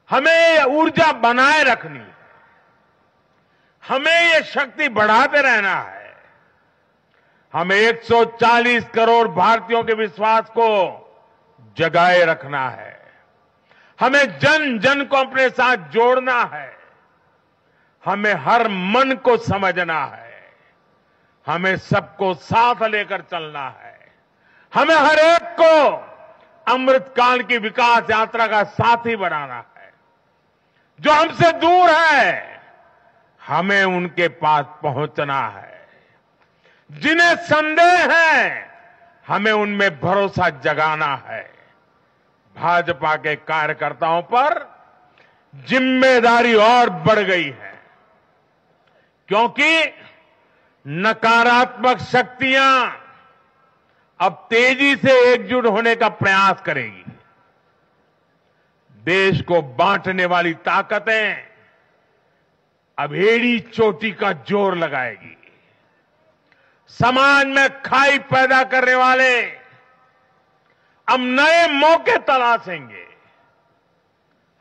हमें ये ऊर्जा बनाए रखनी है, हमें ये शक्ति बढ़ाते रहना है। हमें 140 करोड़ भारतीयों के विश्वास को जगाए रखना है। हमें जन जन को अपने साथ जोड़ना है। हमें हर मन को समझना है। हमें सबको साथ लेकर चलना है। हमें हर एक को अमृतकाल की विकास यात्रा का साथी बनाना है। जो हमसे दूर है, हमें उनके पास पहुंचना है। जिन्हें संदेह है, हमें उनमें भरोसा जगाना है। भाजपा के कार्यकर्ताओं पर जिम्मेदारी और बढ़ गई है, क्योंकि नकारात्मक शक्तियां अब तेजी से एकजुट होने का प्रयास करेगी। देश को बांटने वाली ताकतें अब एड़ी चोटी का जोर लगाएगी। समाज में खाई पैदा करने वाले अब नए मौके तलाशेंगे।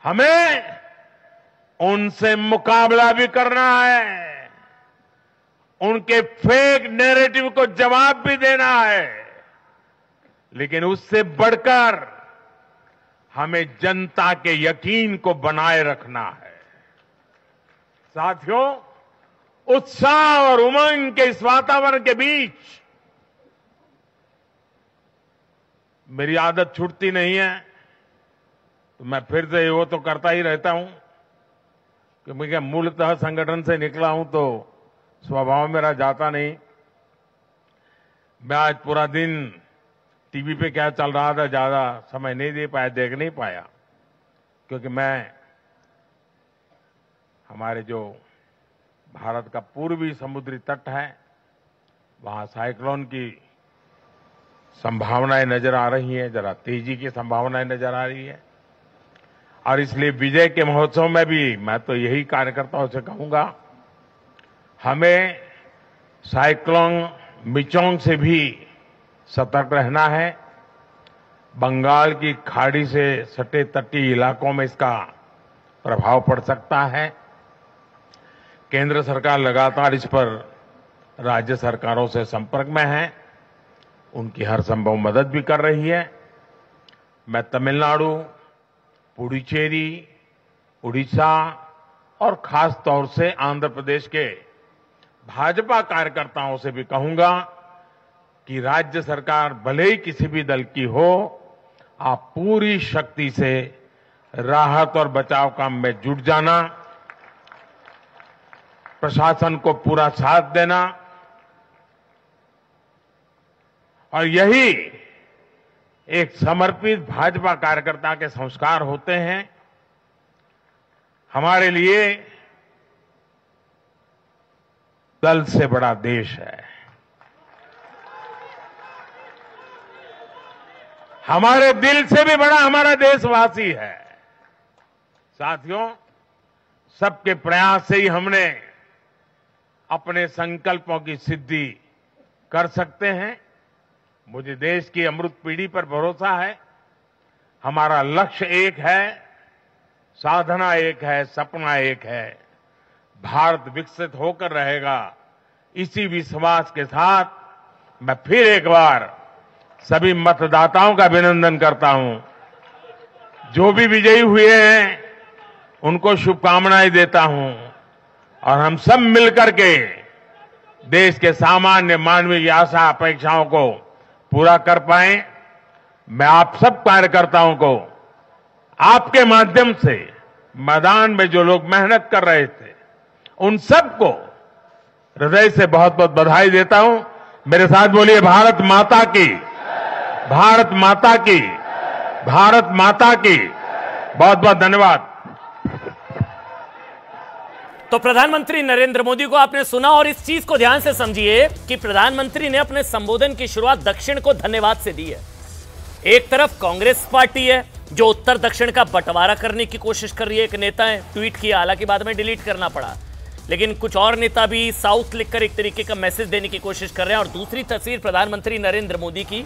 हमें उनसे मुकाबला भी करना है। उनके फेक नैरेटिव को जवाब भी देना है। लेकिन उससे बढ़कर हमें जनता के यकीन को बनाए रखना है। साथियों, उत्साह और उमंग के इस वातावरण के बीच मेरी आदत छूटती नहीं है, तो मैं फिर से वो तो करता ही रहता हूं कि मैं मूलतः संगठन से निकला हूं तो स्वभाव मेरा जाता नहीं। मैं आज पूरा दिन टीवी पे क्या चल रहा था ज्यादा समय नहीं दे पाया, देख नहीं पाया, क्योंकि मैं हमारे जो भारत का पूर्वी समुद्री तट है, वहां साइक्लोन की संभावनाएं नजर आ रही हैं, जरा तेजी की संभावनाएं नजर आ रही है। और इसलिए विजय के महोत्सव में भी मैं तो यही कार्यकर्ताओं से कहूंगा, हमें साइक्लोन मिचोंग से भी सतर्क रहना है। बंगाल की खाड़ी से सटे तटीय इलाकों में इसका प्रभाव पड़ सकता है। केंद्र सरकार लगातार इस पर राज्य सरकारों से संपर्क में है, उनकी हर संभव मदद भी कर रही है। मैं तमिलनाडु, पुडुचेरी, उड़ीसा और खास तौर से आंध्र प्रदेश के भाजपा कार्यकर्ताओं से भी कहूंगा कि राज्य सरकार भले ही किसी भी दल की हो, आप पूरी शक्ति से राहत और बचाव काम में जुट जाना, प्रशासन को पूरा साथ देना, और यही एक समर्पित भाजपा कार्यकर्ता के संस्कार होते हैं। हमारे लिए दल से बड़ा देश है। हमारे दिल से भी बड़ा हमारा देशवासी है। साथियों, सबके प्रयास से ही हमने अपने संकल्पों की सिद्धि कर सकते हैं। मुझे देश की अमृत पीढ़ी पर भरोसा है। हमारा लक्ष्य एक है, साधना एक है, सपना एक है। भारत विकसित होकर रहेगा। इसी विश्वास के साथ मैं फिर एक बार सभी मतदाताओं का अभिनंदन करता हूं। जो भी विजयी हुए हैं उनको शुभकामनाएं देता हूं, और हम सब मिलकर के देश के सामान्य मानवीय की आशा अपेक्षाओं को पूरा कर पाएं। मैं आप सब कार्यकर्ताओं को आपके माध्यम से मैदान में जो लोग मेहनत कर रहे थे, उन सबको हृदय से बहुत बहुत बधाई देता हूं। मेरे साथ बोलिए, भारत माता की, भारत माता की, भारत माता की। बहुत बहुत धन्यवाद। तो प्रधानमंत्री नरेंद्र मोदी को आपने सुना, और इस चीज को ध्यान से समझिए कि प्रधानमंत्री ने अपने संबोधन की शुरुआत दक्षिण को धन्यवाद से दी है। एक तरफ कांग्रेस पार्टी है जो उत्तर दक्षिण का बंटवारा करने की कोशिश कर रही है। एक नेता है ट्वीट किया, हालांकि बाद में डिलीट करना पड़ा, लेकिन कुछ और नेता भी साउथ लिखकर एक तरीके का मैसेज देने की कोशिश कर रहे हैं। और दूसरी तस्वीर प्रधानमंत्री नरेंद्र मोदी की,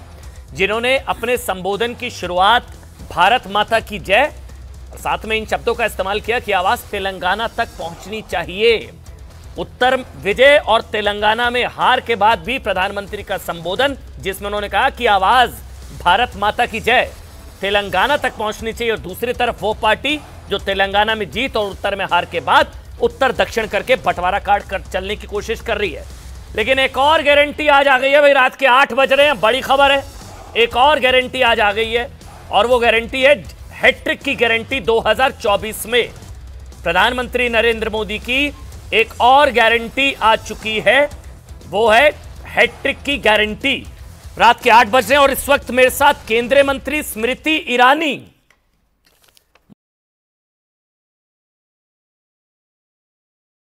जिन्होंने अपने संबोधन की शुरुआत भारत माता की जय साथ में इन शब्दों का इस्तेमाल किया कि आवाज तेलंगाना तक पहुंचनी चाहिए। उत्तर विजय और तेलंगाना में हार के बाद भी प्रधानमंत्री का संबोधन, जिसमें उन्होंने कहा कि आवाज भारत माता की जय तेलंगाना तक पहुंचनी चाहिए, और दूसरी तरफ वो पार्टी जो तेलंगाना में जीत और उत्तर में हार के बाद उत्तर दक्षिण करके बंटवारा काट कर चलने की कोशिश कर रही है। लेकिन एक और गारंटी आज आ गई है भाई, रात के 8 बज रहे हैं, बड़ी खबर है, एक और गारंटी आज आ गई है, और वो गारंटी है हैट्रिक की गारंटी 2024 में। प्रधानमंत्री नरेंद्र मोदी की एक और गारंटी आ चुकी है, वो है हैट्रिक की गारंटी। रात के 8 बज रहे हैं और इस वक्त मेरे साथ केंद्रीय मंत्री स्मृति ईरानी